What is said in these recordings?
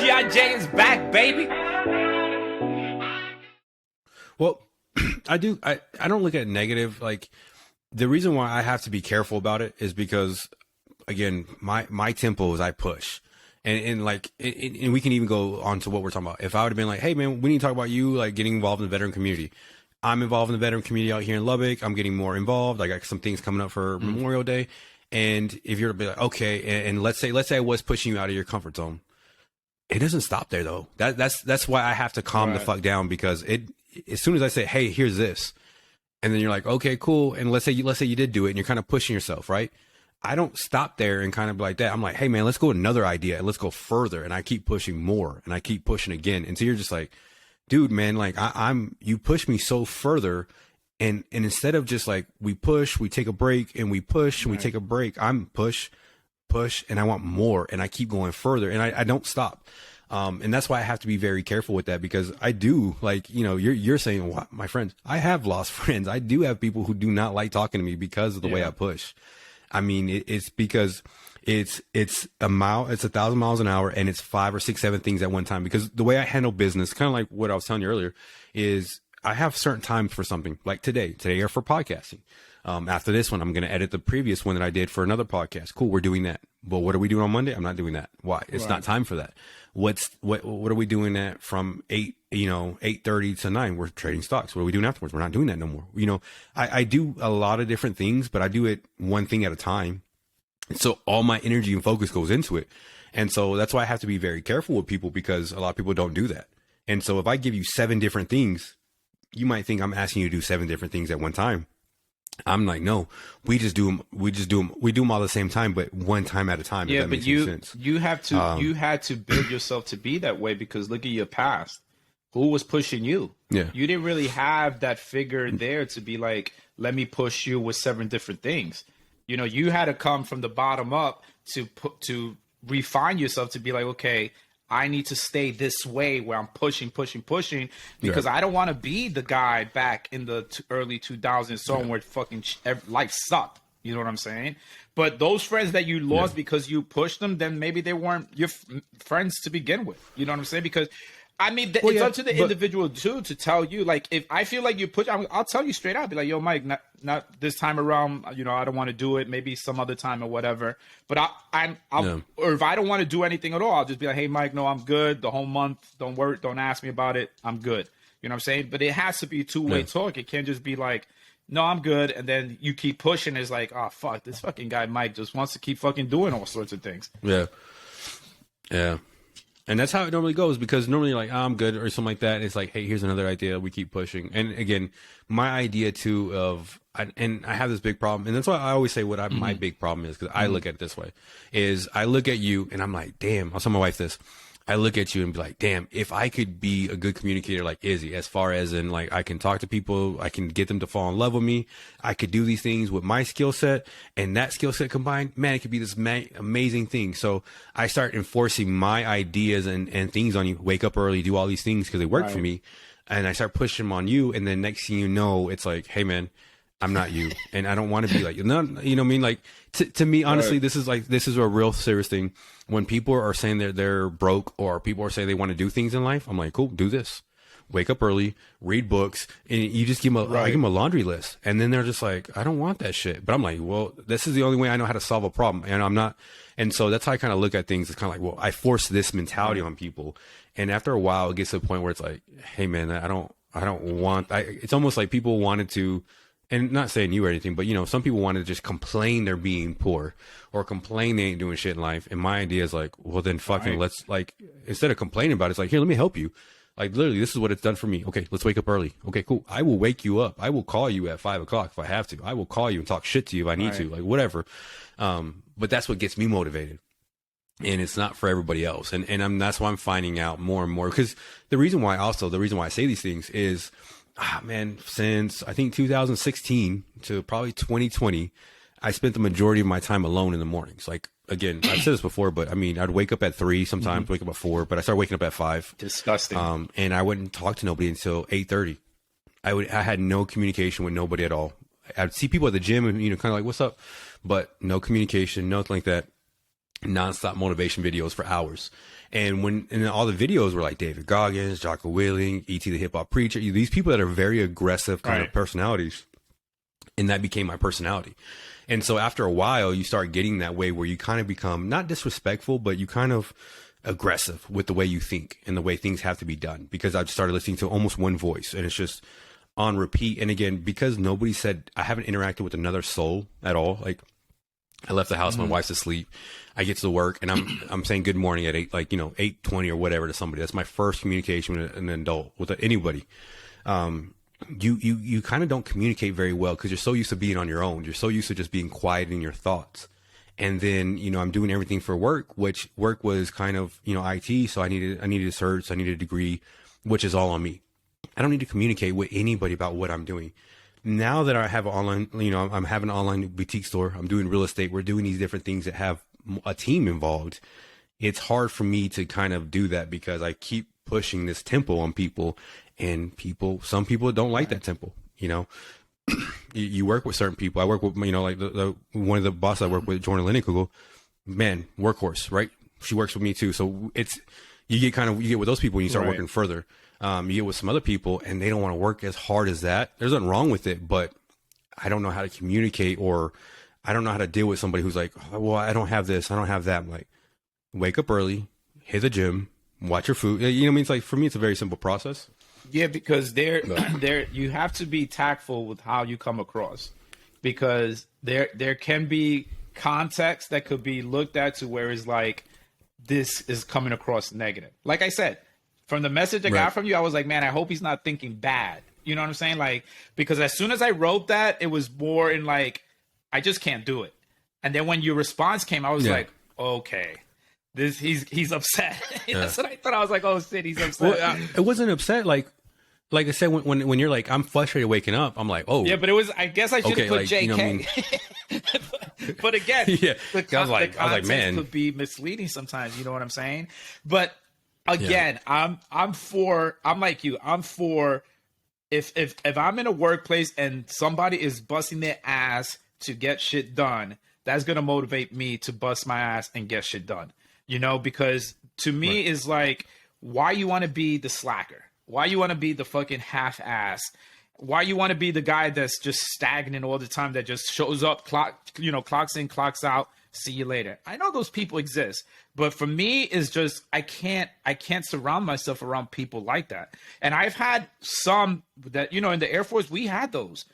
G.I.J. is back, baby. Well, I don't look at it negative. Like, the reason why I have to be careful about it is because, again, my tempo is I push. And we can even go on to what we're talking about. If I would have been like, hey man, we need to talk about you like getting involved in the veteran community. I'm involved in the veteran community out here in Lubbock. I'm getting more involved. I got some things coming up for Memorial Day. And if you're to be like, okay, and let's say I was pushing you out of your comfort zone. It doesn't stop there though. That's why I have to calm the fuck down, because as soon as I say, hey, here's this, and then you're like, okay, cool. And let's say you did do it and you're kind of pushing yourself, right? I don't stop there and kind of like that. I'm like, hey man, let's go another idea and let's go further. And I keep pushing more and I keep pushing again. And so you're just like, dude, man, like you push me so further. And instead of just like, we push, we take a break, and we push and we take a break, I'm push, and I want more, and I keep going further, and I don't stop. And that's why I have to be very careful with that, because I do, like, you know, you're saying, well, my friends, I have lost friends. I do have people who do not like talking to me because of the way I push. I mean, it's because it's 1,000 miles an hour, and it's 5 or 6, 7 things at one time. Because the way I handle business, kind of like what I was telling you earlier, is I have certain times for something, like today are for podcasting. After this one, I'm going to edit the previous one that I did for another podcast. Cool. We're doing that. But what are we doing on Monday? I'm not doing that. Why? It's not time for that. What are we doing that from 8:30 to 9? We're trading stocks. What are we doing afterwards? We're not doing that no more. You know, I do a lot of different things, but I do it one thing at a time. And so all my energy and focus goes into it. And so that's why I have to be very careful with people, because a lot of people don't do that. And so if I give you 7 different things, you might think I'm asking you to do 7 different things at one time. I'm like, no, we do them all at the same time, but one time at a time. Yeah, but you have to, you had to build yourself to be that way, because look at your past. Who was pushing you? Yeah. You didn't really have that figure there to be like, let me push you with 7 different things. You know, you had to come from the bottom up to refine yourself to be like, okay, I need to stay this way where I'm pushing, because I don't want to be the guy back in the early 2000s where fucking life sucked. You know what I'm saying? But those friends that you lost because you pushed them, then maybe they weren't your friends to begin with. You know what I'm saying? Because I mean, it's up to the individual too to tell you. Like, if I feel like you push, I'll tell you straight out. Be like, yo, Mike, not this time around. You know, I don't want to do it. Maybe some other time or whatever. But or if I don't want to do anything at all, I'll just be like, hey, Mike, no, I'm good. The whole month, don't worry, don't ask me about it. I'm good. You know what I'm saying? But it has to be a two-way talk. It can't just be like, no, I'm good, and then you keep pushing. It's like, oh fuck, this fucking guy Mike just wants to keep fucking doing all sorts of things. Yeah. And that's how it normally goes, because normally you're like, oh, I'm good or something like that. And it's like, hey, here's another idea. We keep pushing. And again, my idea too and I have this big problem. And that's why I always say my big problem is, because I look at it this way, is I look at you and I'm like, damn, I'll tell my wife this. I look at you and be like, damn, if I could be a good communicator like Izzy, as far as in like, I can talk to people, I can get them to fall in love with me. I could do these things with my skill set and that skill set combined, man, it could be this amazing thing. So I start enforcing my ideas and things on you. Wake up early, do all these things because they work for me. And I start pushing them on you. And then next thing you know, it's like, hey man, I'm not you. And I don't want to be like, you know what I mean? Like to me, honestly, this is a real serious thing. When people are saying they're broke, or people are saying they want to do things in life, I'm like, cool, do this. Wake up early, read books, and you just give them I give them a laundry list. And then they're just like, I don't want that shit. But I'm like, well, this is the only way I know how to solve a problem. And I'm not. And so that's how I kind of look at things. It's kind of like, well, I force this mentality on people. And after a while, it gets to a point where it's like, hey man, I don't want, it's almost like people wanted to, and not saying you or anything, but you know, some people want to just complain they're being poor or complain they ain't doing shit in life. And my idea is like, well then fucking let's, like, instead of complaining about it, it's like, here, let me help you. Like literally, this is what it's done for me. Okay, let's wake up early. Okay, cool. I will wake you up. I will call you at 5 o'clock if I have to. I will call you and talk shit to you if I need to, like whatever. But that's what gets me motivated. And it's not for everybody else. And that's why I'm finding out more and more, because the reason why I say these things is, man, since I think 2016 to probably 2020, I spent the majority of my time alone in the mornings. Like, again, I've said this before, but I mean, I'd wake up at 3, sometimes wake up at 4, but I started waking up at 5. Disgusting. And I wouldn't talk to nobody until 8:30. I had no communication with nobody at all. I'd see people at the gym and, you know, kind of like, what's up? But no communication, nothing like that. nonstop motivation videos for hours. And all the videos were like David Goggins, Jocko Willing, E.T. the Hip Hop Preacher, these people that are very aggressive kind of personalities. And that became my personality. And so after a while, you start getting that way where you kind of become not disrespectful, but you kind of aggressive with the way you think and the way things have to be done, because I've started listening to almost one voice and it's just on repeat. And again, because nobody said, I haven't interacted with another soul at all. Like, I left the house, my wife's asleep. I get to work and I'm saying good morning at 8:20 or whatever to somebody. That's my first communication with an adult, with anybody. You kind of don't communicate very well because you're so used to being on your own. You're so used to just being quiet in your thoughts. And then, I'm doing everything for work, which work was kind of, IT. So I needed a cert, I needed a degree, which is all on me. I don't need to communicate with anybody about what I'm doing. Now that I have an online, I'm having an online boutique store, I'm doing real estate, we're doing these different things that have a team involved. It's hard for me to kind of do that because I keep pushing this tempo on people, and some people don't like that tempo. You work with certain people. I work with, like the one of the bosses I work with, Jordan Linekigal, man, workhorse, right? She works with me too. So you get with those people and you start working further. You get with some other people and they don't want to work as hard as that. There's nothing wrong with it, but I don't know how to communicate, or I don't know how to deal with somebody who's like, oh, well, I don't have this, I don't have that. I'm like, wake up early, hit the gym, watch your food. You know what I mean? It's like, for me, it's a very simple process. Yeah, because you have to be tactful with how you come across, because there can be context that could be looked at to where it's like, this is coming across negative. Like I said, from the message I got from you, I was like, man, I hope he's not thinking bad. You know what I'm saying? Like, because as soon as I wrote that, it was more in like, I just can't do it. And then when your response came, I was like, okay, he's upset. That's what I thought. I was like, oh shit, he's upset. Well, it wasn't upset. Like I said, when you're like, I'm frustrated waking up, I'm like, oh. Yeah, but it was, I guess I should have put JK. You know what I mean? but again, the context man, could be misleading sometimes. You know what I'm saying? But again, I'm like you. I'm for, if I'm in a workplace and somebody is busting their ass to get shit done, that's going to motivate me to bust my ass and get shit done. Because to me is like, why you want to be the slacker? Why you want to be the fucking half-ass? Why you want to be the guy that's just stagnant all the time, that just shows up, clocks in, clocks out, see you later? I know those people exist, but for me, it's just I can't surround myself around people like that. And I've had some that, in the Air Force, we had those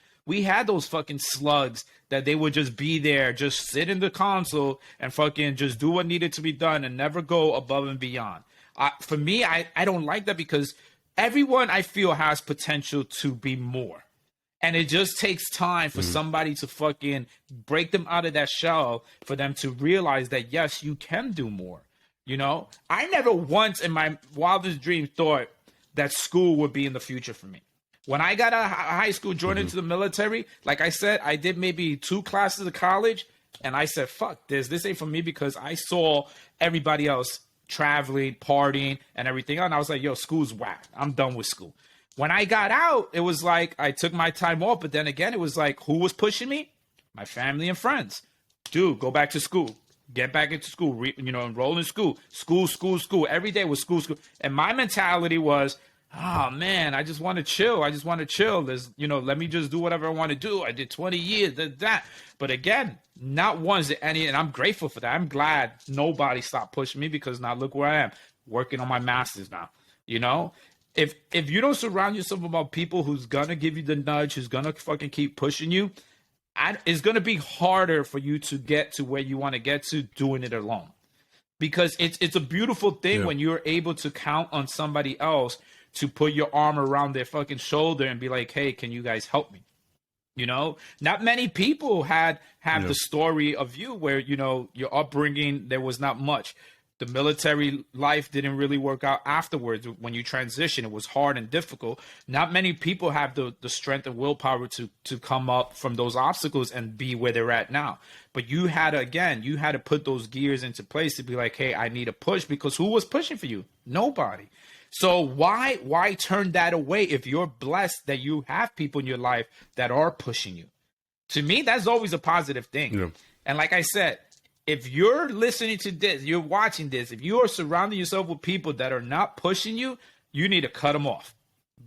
fucking slugs that they would just be there, just sit in the console and fucking just do what needed to be done and never go above and beyond. For me, I don't like that, because everyone, I feel, has potential to be more. And it just takes time for somebody to fucking break them out of that shell, for them to realize that, yes, you can do more. I never once in my wildest dream thought that school would be in the future for me. When I got out of high school, joined into the military, like I said, I did maybe 2 classes of college, and I said, fuck this. This ain't for me, because I saw everybody else traveling, partying, and everything. And I was like, yo, school's whack. I'm done with school. When I got out, it was like I took my time off, but then again, it was like, who was pushing me? My family and friends. Dude, go back to school. Get back into school. Enroll in school. School. Every day was school. And my mentality was, oh man, I just want to chill. There's, let me just do whatever I want to do. I did 20 years, that. But again, not once did any, and I'm grateful for that. I'm glad nobody stopped pushing me, because now look where I am, working on my master's now. If you don't surround yourself about people who's gonna give you the nudge, who's gonna fucking keep pushing you, it's gonna be harder for you to get to where you want to get to doing it alone. Because it's a beautiful thing when you're able to count on somebody else to put your arm around their fucking shoulder and be like, hey, can you guys help me? Not many people have the story of you where, your upbringing, there was not much. The military life didn't really work out afterwards. When you transition, it was hard and difficult. Not many people have the strength and willpower to come up from those obstacles and be where they're at now. But you had to put those gears into place to be like, hey, I need a push, because who was pushing for you? Nobody. So why turn that away if you're blessed that you have people in your life that are pushing you? To me, that's always a positive thing. Yeah. And like I said, if you're listening to this, you're watching this, if you are surrounding yourself with people that are not pushing you, you need to cut them off.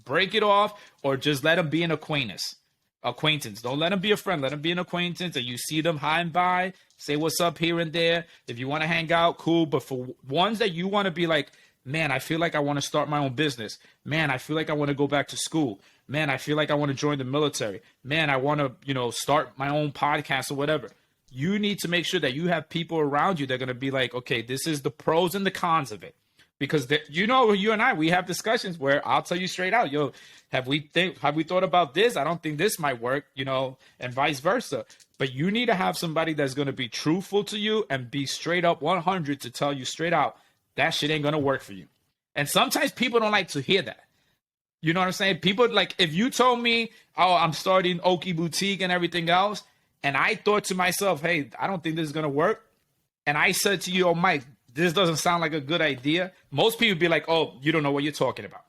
Break it off, or just let them be an acquaintance. Don't let them be a friend. Let them be an acquaintance. And you see them high and by, say what's up here and there. If you want to hang out, cool. But for ones that you want to be like, man, I feel like I want to start my own business. Man, I feel like I want to go back to school. Man, I feel like I want to join the military. Man, I want to, start my own podcast or whatever. You need to make sure that you have people around you that are going to be like, okay, this is the pros and the cons of it. Because you and I, we have discussions where I'll tell you straight out, yo, have we thought about this? I don't think this might work, and vice versa. But you need to have somebody that's going to be truthful to you and be straight up 100 to tell you straight out, that shit ain't going to work for you. And sometimes people don't like to hear that. You know what I'm saying? People, like, if you told me, oh, I'm starting Oki Boutique and everything else, and I thought to myself, hey, I don't think this is going to work. And I said to you, oh, Mike, this doesn't sound like a good idea. Most people be like, oh, you don't know what you're talking about.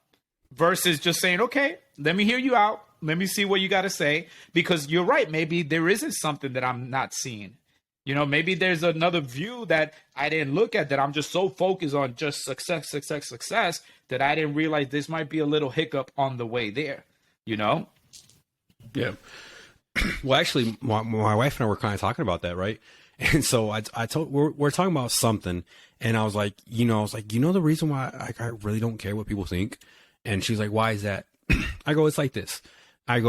Versus just saying, okay, let me hear you out. Let me see what you got to say. Because you're right. Maybe there isn't something that I'm not seeing. Maybe there's another view that I didn't look at, that I'm just so focused on just success that I didn't realize this might be a little hiccup on the way there, Yeah. Well, actually, my wife and I were kind of talking about that, right? And so I told, we're talking about something, and I was like, the reason why I really don't care what people think. And she's like, why is that? I go, it's like this. I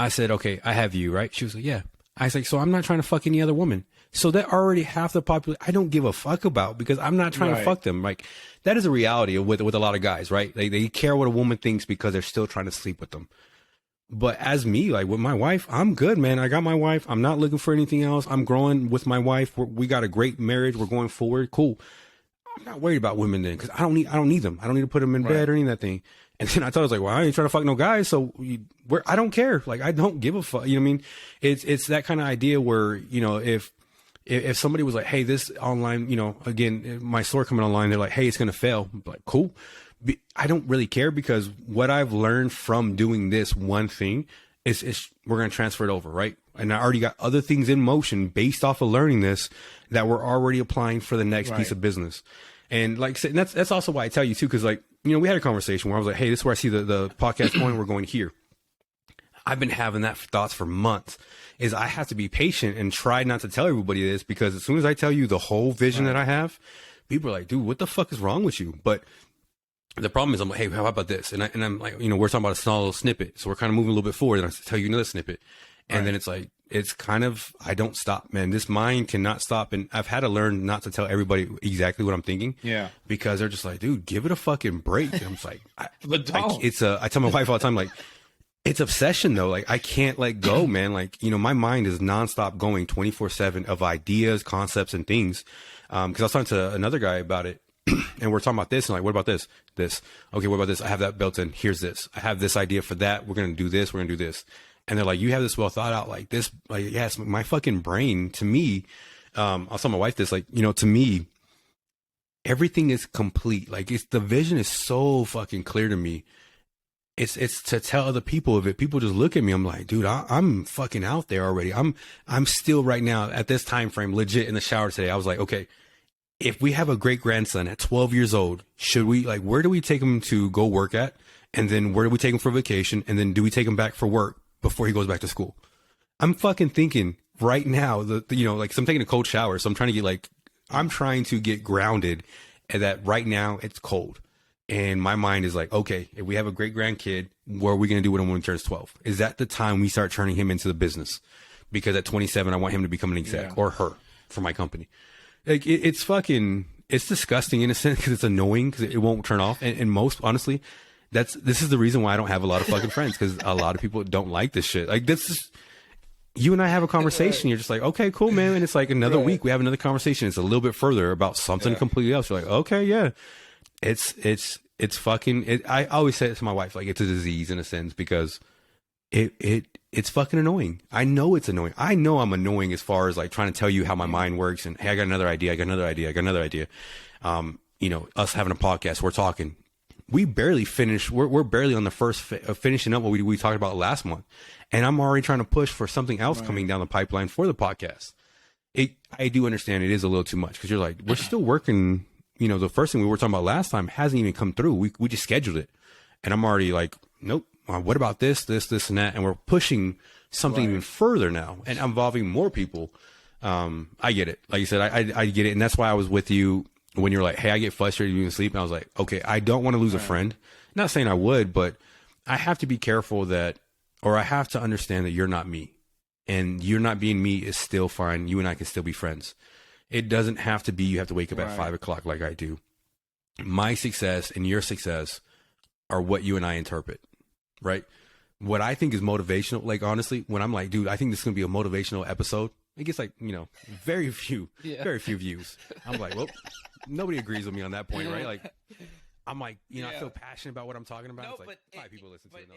said, okay, I have you, right? She was like, yeah. I was like, so I'm not trying to fuck any other woman. So that already half the population I don't give a fuck about, because I'm not trying to fuck them. Like, that is a reality with a lot of guys, right? They care what a woman thinks because they're still trying to sleep with them. But as me, like with my wife, I'm good, man. I got my wife. I'm not looking for anything else. I'm growing with my wife. We got a great marriage. We're going forward. Cool. I'm not worried about women then, because I don't need them. I don't need to put them in bed or any of that thing. And then I thought, I was like, well, I ain't trying to fuck no guys. So I don't care. Like, I don't give a fuck. You know what I mean? It's that kind of idea where, if somebody was like, hey, this online, again, my store coming online, they're like, hey, it's going to fail. I'm like, cool. I don't really care, because what I've learned from doing this one thing is we're going to transfer it over. Right. And I already got other things in motion based off of learning this that we're already applying for the next piece of business. And like I said, that's also why I tell you too, because like, we had a conversation where I was like, hey, this is where I see the podcast going. We're going here. I've been having that thoughts for months. Is I have to be patient and try not to tell everybody this, because as soon as I tell you the whole vision that I have, people are like, dude, what the fuck is wrong with you? But the problem is, I'm like, hey, how about this? And I'm like, we're talking about a small little snippet. So we're kind of moving a little bit forward, and I tell you another snippet. And then it's like, it's kind of, I don't stop, man. This mind cannot stop. And I've had to learn not to tell everybody exactly what I'm thinking. Yeah. Because they're just like, dude, give it a fucking break. And I'm just like, I tell my wife all the time, like, it's obsession though. Like, I can't let go, man. Like, my mind is nonstop going 24/7 of ideas, concepts, and things. Cause I was talking to another guy about it, and we're talking about this, and like, what about this? Okay, what about this? I have that built in. Here's this. I have this idea for that. We're going to do this. We're going to do this. And they're like, you have this well thought out, like this, like, yes, my fucking brain, to me, I'll tell my wife this, like, to me, everything is complete. Like, the vision is so fucking clear to me. It's to tell other people of it. People just look at me. I'm like, dude, I'm fucking out there already. I'm still right now at this time frame, legit in the shower today. I was like, okay, if we have a great grandson at 12 years old, should we, like, where do we take him to go work at? And then where do we take him for vacation? And then do we take him back for work before he goes back to school? I'm fucking thinking right now that, like, so I'm taking a cold shower. So I'm trying to get grounded, and that right now it's cold. And my mind is like, okay, if we have a great grandkid, what are we going to do with him when he turns 12? Is that the time we start turning him into the business? Because at 27, I want him to become an exec or her for my company. Like, it's disgusting in a sense, because it's annoying, because it won't turn off. And most, honestly, this is the reason why I don't have a lot of fucking friends, because a lot of people don't like this shit. Like, this is, you and I have a conversation. You're just like, okay, cool, man. And it's like another week, we have another conversation. It's a little bit further about something completely else. You're like, okay, yeah. It's fucking, I always say it to my wife, like, it's a disease in a sense, because it's fucking annoying. I know it's annoying. I know I'm annoying as far as like trying to tell you how my mind works, and hey, I got another idea. Us having a podcast, we're talking. We barely finished. We're barely on the first finishing up what we talked about last month, and I'm already trying to push for something else coming down the pipeline for the podcast. I do understand it is a little too much because you're like, we're still working. You know, the first thing we were talking about last time hasn't even come through. We just scheduled it. And I'm already like, nope. What about this, and that? And we're pushing something even further now and involving more people. I get it. Like you said, I get it. And that's why I was with you when you're like, hey, I get frustrated when you sleep. And I was like, okay, I don't want to lose a friend. Not saying I would, but I have to be careful that, or I have to understand that you're not me. And you're not being me is still fine. You and I can still be friends. It doesn't have to be you have to wake up at 5 o'clock like I do. My success and your success are what you and I interpret, right? What I think is motivational, like honestly, when I'm like, dude, I think this is going to be a motivational episode, it gets like, you know, very few views. I'm like, well, nobody agrees with me on that point, right? Like, I'm like, you know, I feel passionate about what I'm talking about. No, it's like but 5 people listen to it.